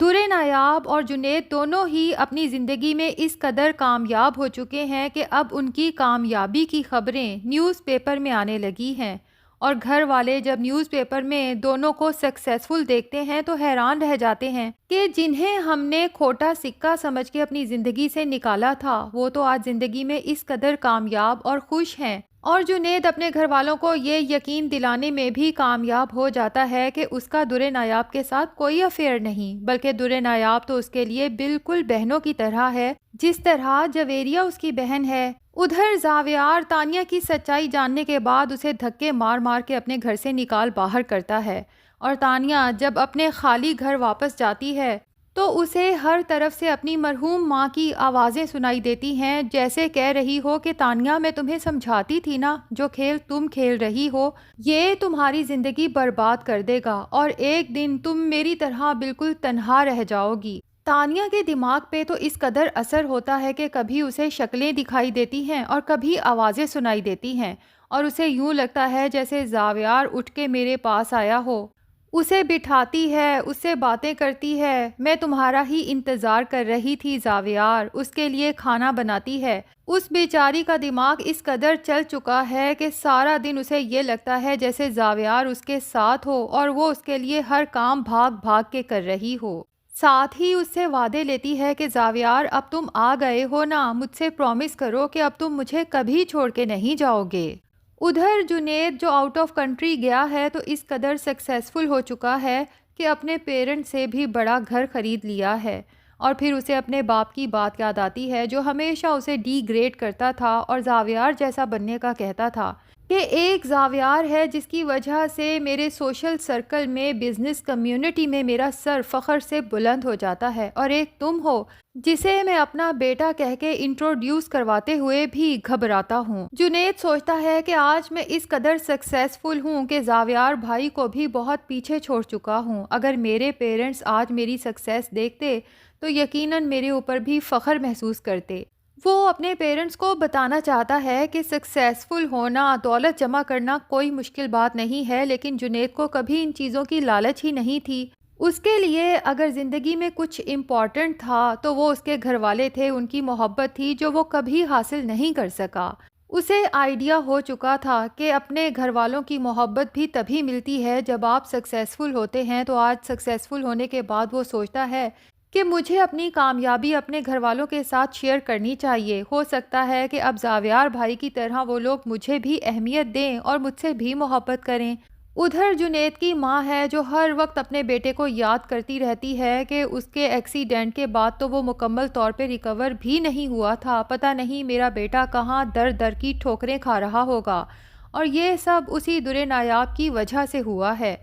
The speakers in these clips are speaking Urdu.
درِ نایاب اور جنید دونوں ہی اپنی زندگی میں اس قدر کامیاب ہو چکے ہیں کہ اب ان کی کامیابی کی خبریں نیوز پیپر میں آنے لگی ہیں، اور گھر والے جب نیوز پیپر میں دونوں کو سکسیسفل دیکھتے ہیں تو حیران رہ جاتے ہیں کہ جنہیں ہم نے کھوٹا سکہ سمجھ کے اپنی زندگی سے نکالا تھا وہ تو آج زندگی میں اس قدر کامیاب اور خوش ہیں۔ اور جنید اپنے گھر والوں کو یہ یقین دلانے میں بھی کامیاب ہو جاتا ہے کہ اس کا درِ نایاب کے ساتھ کوئی افیئر نہیں، بلکہ درِ نایاب تو اس کے لیے بالکل بہنوں کی طرح ہے، جس طرح جویریہ اس کی بہن ہے۔ ادھر زاویار تانیہ کی سچائی جاننے کے بعد اسے دھکے مار مار کے اپنے گھر سے نکال باہر کرتا ہے، اور تانیہ جب اپنے خالی گھر واپس جاتی ہے تو اسے ہر طرف سے اپنی مرحوم ماں کی آوازیں سنائی دیتی ہیں، جیسے کہہ رہی ہو کہ تانیہ میں تمہیں سمجھاتی تھی نا، جو کھیل تم کھیل رہی ہو یہ تمہاری زندگی برباد کر دے گا اور ایک دن تم میری طرح بالکل تنہا رہ جاؤ گی۔ تانیہ کے دماغ پہ تو اس قدر اثر ہوتا ہے کہ کبھی اسے شکلیں دکھائی دیتی ہیں اور کبھی آوازیں سنائی دیتی ہیں، اور اسے یوں لگتا ہے جیسے زاویار اٹھ کے میرے پاس آیا ہو، اسے بٹھاتی ہے، اس سے باتیں کرتی ہے، میں تمہارا ہی انتظار کر رہی تھی زاویار، اس کے لیے کھانا بناتی ہے۔ اس بیچاری کا دماغ اس قدر چل چکا ہے کہ سارا دن اسے یہ لگتا ہے جیسے زاویار اس کے ساتھ ہو اور وہ اس کے لیے ہر کام بھاگ بھاگ کے کر رہی ہو۔ ساتھ ہی اس سے وعدے لیتی ہے کہ زاویار اب تم آ گئے ہو نا، مجھ سے پرومس کرو کہ اب تم مجھے کبھی چھوڑ کے نہیں جاؤ گے۔ ادھر جنید جو آؤٹ آف کنٹری گیا ہے تو اس قدر سکسیسفل ہو چکا ہے کہ اپنے پیرنٹ سے بھی بڑا گھر خرید لیا ہے، اور پھر اسے اپنے باپ کی بات یاد آتی ہے جو ہمیشہ اسے ڈی گریڈ کرتا تھا اور زاویار جیسا بننے کا کہتا تھا کہ ایک زاویار ہے جس کی وجہ سے میرے سوشل سرکل میں، بزنس کمیونٹی میں میرا سر فخر سے بلند ہو جاتا ہے، اور ایک تم ہو جسے میں اپنا بیٹا کہہ کے انٹروڈیوس کرواتے ہوئے بھی گھبراتا ہوں۔ جنید سوچتا ہے کہ آج میں اس قدر سکسیسفل ہوں کہ زاویار بھائی کو بھی بہت پیچھے چھوڑ چکا ہوں، اگر میرے پیرنٹس آج میری سکسیس دیکھتے تو یقیناً میرے اوپر بھی فخر محسوس کرتے۔ وہ اپنے پیرنٹس کو بتانا چاہتا ہے کہ سکسیسفل ہونا، دولت جمع کرنا کوئی مشکل بات نہیں ہے، لیکن جنید کو کبھی ان چیزوں کی لالچ ہی نہیں تھی۔ اس کے لیے اگر زندگی میں کچھ امپورٹنٹ تھا تو وہ اس کے گھر والے تھے، ان کی محبت تھی جو وہ کبھی حاصل نہیں کر سکا۔ اسے آئیڈیا ہو چکا تھا کہ اپنے گھر والوں کی محبت بھی تبھی ملتی ہے جب آپ سکسیسفل ہوتے ہیں، تو آج سکسیسفل ہونے کے بعد وہ سوچتا ہے کہ مجھے اپنی کامیابی اپنے گھر والوں کے ساتھ شیئر کرنی چاہیے۔ ہو سکتا ہے کہ اب زاویار بھائی کی طرح وہ لوگ مجھے بھی اہمیت دیں اور مجھ سے بھی محبت کریں۔ ادھر جنید کی ماں ہے جو ہر وقت اپنے بیٹے کو یاد کرتی رہتی ہے کہ اس کے ایکسیڈنٹ کے بعد تو وہ مکمل طور پہ ریکور بھی نہیں ہوا تھا، پتہ نہیں میرا بیٹا کہاں در در کی ٹھوکریں کھا رہا ہوگا، اور یہ سب اسی درِ نایاب کی وجہ سے ہوا ہے۔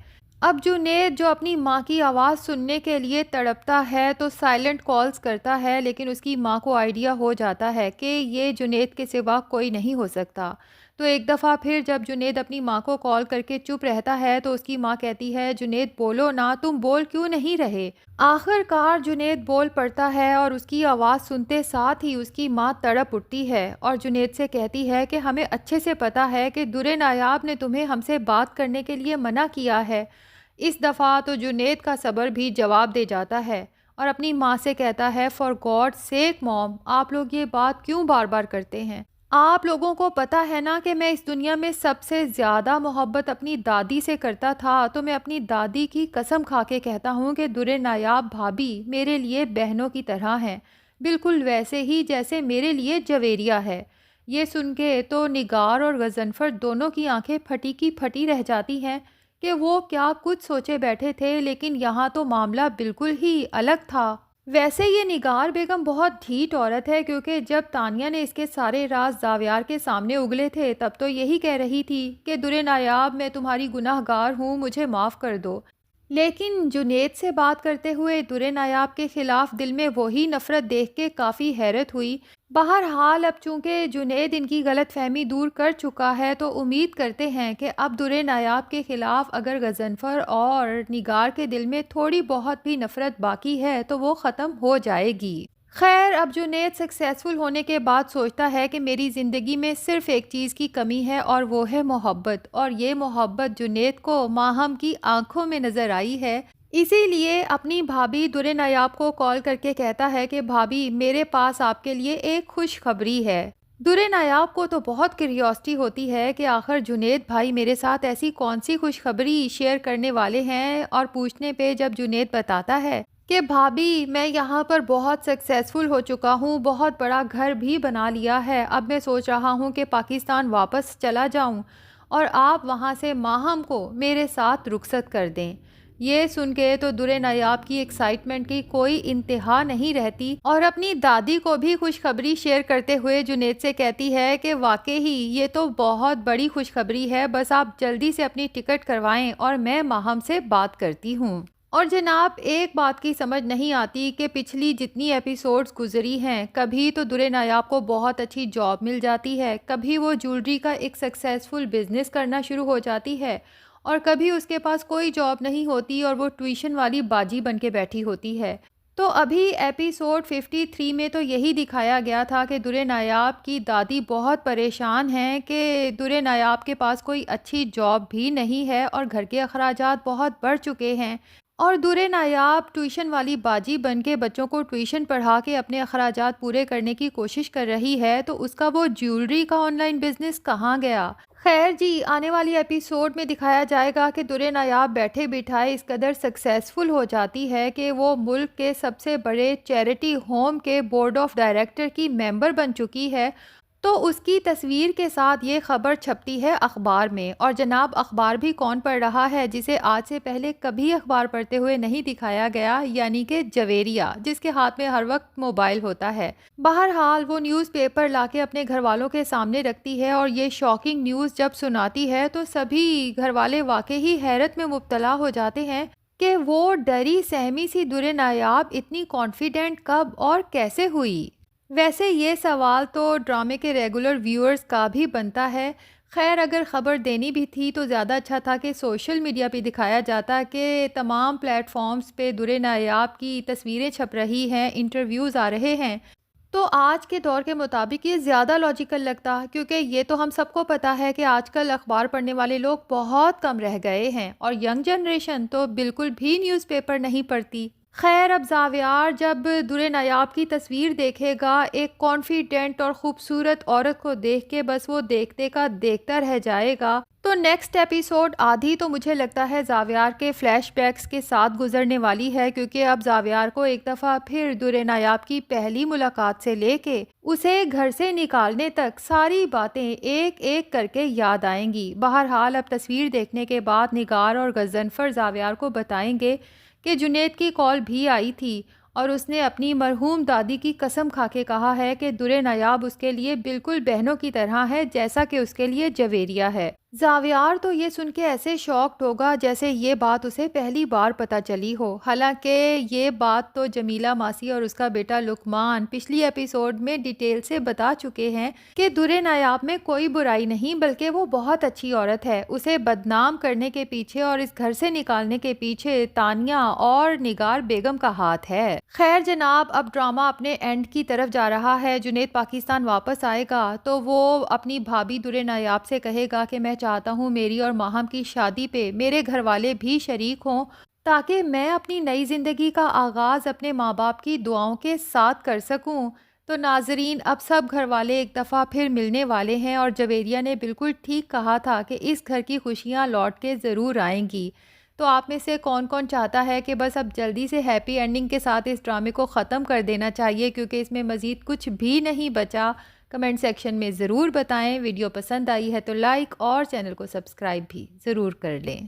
اب جنید جو اپنی ماں کی آواز سننے کے لیے تڑپتا ہے تو سائلنٹ کالز کرتا ہے، لیکن اس کی ماں کو آئیڈیا ہو جاتا ہے کہ یہ جنید کے سوا کوئی نہیں ہو سکتا۔ تو ایک دفعہ پھر جب جنید اپنی ماں کو کال کر کے چپ رہتا ہے تو اس کی ماں کہتی ہے جنید بولو نا، تم بول کیوں نہیں رہے؟ آخر کار جنید بول پڑتا ہے اور اس کی آواز سنتے ساتھ ہی اس کی ماں تڑپ اٹھتی ہے اور جنید سے کہتی ہے کہ ہمیں اچھے سے پتا ہے کہ درِ نایاب نے تمہیں ہم سے بات کرنے کے لیے منع کیا ہے۔ اس دفعہ تو جنید کا صبر بھی جواب دے جاتا ہے اور اپنی ماں سے کہتا ہے فار گاڈ سیک موم، آپ لوگ یہ بات کیوں بار بار کرتے ہیں؟ آپ لوگوں کو پتا ہے نا کہ میں اس دنیا میں سب سے زیادہ محبت اپنی دادی سے کرتا تھا، تو میں اپنی دادی کی قسم کھا کے کہتا ہوں کہ درِ نایاب بھابھی میرے لیے بہنوں کی طرح ہیں، بالکل ویسے ہی جیسے میرے لیے جویریہ ہے۔ یہ سن کے تو نگار اور غضنفر دونوں کی آنکھیں پھٹی کی پھٹی رہ جاتی ہیں کہ وہ کیا کچھ سوچے بیٹھے تھے، لیکن یہاں تو معاملہ بالکل ہی الگ تھا۔ ویسے یہ نگار بیگم بہت ڈھیٹ عورت ہے، کیونکہ جب تانیہ نے اس کے سارے راز زاویار کے سامنے اگلے تھے تب تو یہی کہہ رہی تھی کہ درِ نایاب میں تمہاری گناہ گار ہوں، مجھے معاف کر دو، لیکن جنید سے بات کرتے ہوئے درِ نایاب کے خلاف دل میں وہی نفرت دیکھ کے کافی حیرت ہوئی۔ بہرحال اب چونکہ جنید ان کی غلط فہمی دور کر چکا ہے تو امید کرتے ہیں کہ اب درِ نایاب کے خلاف اگر غضنفر اور نگار کے دل میں تھوڑی بہت بھی نفرت باقی ہے تو وہ ختم ہو جائے گی۔ خیر، اب جنید سکسیسفل ہونے کے بعد سوچتا ہے کہ میری زندگی میں صرف ایک چیز کی کمی ہے اور وہ ہے محبت، اور یہ محبت جنید کو ماہم کی آنکھوں میں نظر آئی ہے اسی لیے اپنی بھابھی در نایاب کو کال کر کے کہتا ہے کہ بھابھی میرے پاس آپ کے لیے ایک خوشخبری ہے۔ در نایاب کو تو بہت کیوریوسٹی ہوتی ہے کہ آخر جنید بھائی میرے ساتھ ایسی کون سی خوشخبری شیئر کرنے والے ہیں، اور پوچھنے پہ جب جنید بتاتا ہے کہ بھابھی میں یہاں پر بہت سکسیسفل ہو چکا ہوں، بہت بڑا گھر بھی بنا لیا ہے، اب میں سوچ رہا ہوں کہ پاکستان واپس چلا جاؤں اور آپ وہاں سے ماہم کو میرے ساتھ رخصت کر دیں۔ یہ سن کے تو در نایاب کی ایکسائٹمنٹ کی کوئی انتہا نہیں رہتی، اور اپنی دادی کو بھی خوشخبری شیئر کرتے ہوئے جنید سے کہتی ہے کہ واقعی یہ تو بہت بڑی خوشخبری ہے، بس آپ جلدی سے اپنی ٹکٹ کروائیں اور میں ماہم سے بات کرتی ہوں۔ اور جناب ایک بات کی سمجھ نہیں آتی کہ پچھلی جتنی ایپیسوڈز گزری ہیں، کبھی تو در نایاب کو بہت اچھی جاب مل جاتی ہے، کبھی وہ جولری کا ایک سکسیسفل بزنس کرنا شروع ہو جاتی ہے، اور کبھی اس کے پاس کوئی جاب نہیں ہوتی اور وہ ٹیوشن والی باجی بن کے بیٹھی ہوتی ہے۔ تو ابھی ایپیسوڈ 53 میں تو یہی دکھایا گیا تھا کہ در نایاب کی دادی بہت پریشان ہیں کہ در نایاب کے پاس کوئی اچھی جاب بھی نہیں ہے اور گھر کے اخراجات بہت بڑھ چکے ہیں، اور در نایاب ٹیوشن والی باجی بن کے بچوں کو ٹیوشن پڑھا کے اپنے اخراجات پورے کرنے کی کوشش کر رہی ہے، تو اس کا وہ جیولری کا آن لائن بزنس کہاں گیا؟ خیر جی، آنے والی ایپیسوڈ میں دکھایا جائے گا کہ در نایاب بیٹھے بٹھائے اس قدر سکسیسفل ہو جاتی ہے کہ وہ ملک کے سب سے بڑے چیریٹی ہوم کے بورڈ آف ڈائریکٹر کی ممبر بن چکی ہے، تو اس کی تصویر کے ساتھ یہ خبر چھپتی ہے اخبار میں۔ اور جناب اخبار بھی کون پڑھ رہا ہے جسے آج سے پہلے کبھی اخبار پڑھتے ہوئے نہیں دکھایا گیا، یعنی کہ جویریہ، جس کے ہاتھ میں ہر وقت موبائل ہوتا ہے۔ بہرحال وہ نیوز پیپر لا کے اپنے گھر والوں کے سامنے رکھتی ہے، اور یہ شاکنگ نیوز جب سناتی ہے تو سبھی گھر والے واقعی حیرت میں مبتلا ہو جاتے ہیں کہ وہ ڈری سہمی سی در نایاب اتنی کانفیڈنٹ کب اور کیسے ہوئی۔ ویسے یہ سوال تو ڈرامے کے ریگولر ویورز کا بھی بنتا ہے۔ خیر اگر خبر دینی بھی تھی تو زیادہ اچھا تھا کہ سوشل میڈیا پہ دکھایا جاتا کہ تمام پلیٹ فارمز پہ در نایاب کی تصویریں چھپ رہی ہیں، انٹرویوز آ رہے ہیں، تو آج کے دور کے مطابق یہ زیادہ لاجیکل لگتا، کیونکہ یہ تو ہم سب کو پتہ ہے کہ آج کل اخبار پڑھنے والے لوگ بہت کم رہ گئے ہیں، اور ینگ جنریشن تو بالکل بھی نیوز پیپر نہیں پڑھتی۔ خیر اب زاویار جب در نایاب کی تصویر دیکھے گا ایک کانفیڈنٹ اور خوبصورت عورت کو دیکھ کے بس وہ دیکھتے کا دیکھتا رہ جائے گا، تو نیکسٹ ایپیسوڈ آدھی تو مجھے لگتا ہے زاویار کے فلیش بیکس کے ساتھ گزرنے والی ہے، کیونکہ اب زاویار کو ایک دفعہ پھر در نایاب کی پہلی ملاقات سے لے کے اسے گھر سے نکالنے تک ساری باتیں ایک ایک کر کے یاد آئیں گی۔ بہرحال اب تصویر دیکھنے کے بعد نگار اور غضنفر زاویار کو بتائیں گے کہ جنید کی کال بھی آئی تھی، اور اس نے اپنی مرحوم دادی کی قسم کھا کے کہا ہے کہ در نایاب اس کے لیے بالکل بہنوں کی طرح ہے جیسا کہ اس کے لیے جویریہ ہے۔ زاویار تو یہ سن کے ایسے شاکڈ ہوگا جیسے یہ بات اسے پہلی بار پتہ چلی ہو، حالانکہ یہ بات تو جمیلہ ماسی اور اس کا بیٹا لقمان پچھلی ایپیسوڈ میں ڈیٹیل سے بتا چکے ہیں کہ در نایاب میں کوئی برائی نہیں، بلکہ وہ بہت اچھی عورت ہے۔ اسے بدنام کرنے کے پیچھے اور اس گھر سے نکالنے کے پیچھے تانیہ اور نگار بیگم کا ہاتھ ہے۔ خیر جناب اب ڈرامہ اپنے اینڈ کی طرف جا رہا ہے۔ جنید پاکستان واپس آئے گا تو وہ اپنی بھابھی در نایاب سے کہے گا کہ میں چاہتا ہوں میری اور ماہم کی شادی پہ میرے گھر والے بھی شریک ہوں، تاکہ میں اپنی نئی زندگی کا آغاز اپنے ماں باپ کی دعاؤں کے ساتھ کر سکوں۔ تو ناظرین اب سب گھر والے ایک دفعہ پھر ملنے والے ہیں، اور جویریہ نے بالکل ٹھیک کہا تھا کہ اس گھر کی خوشیاں لوٹ کے ضرور آئیں گی۔ تو آپ میں سے کون کون چاہتا ہے کہ بس اب جلدی سے ہیپی اینڈنگ کے ساتھ اس ڈرامے کو ختم کر دینا چاہیے، کیونکہ اس میں مزید کچھ بھی نہیں بچا؟ کمنٹ سیکشن میں ضرور بتائیں۔ ویڈیو پسند آئی ہے تو لائک اور چینل کو سبسکرائب بھی ضرور کر لیں۔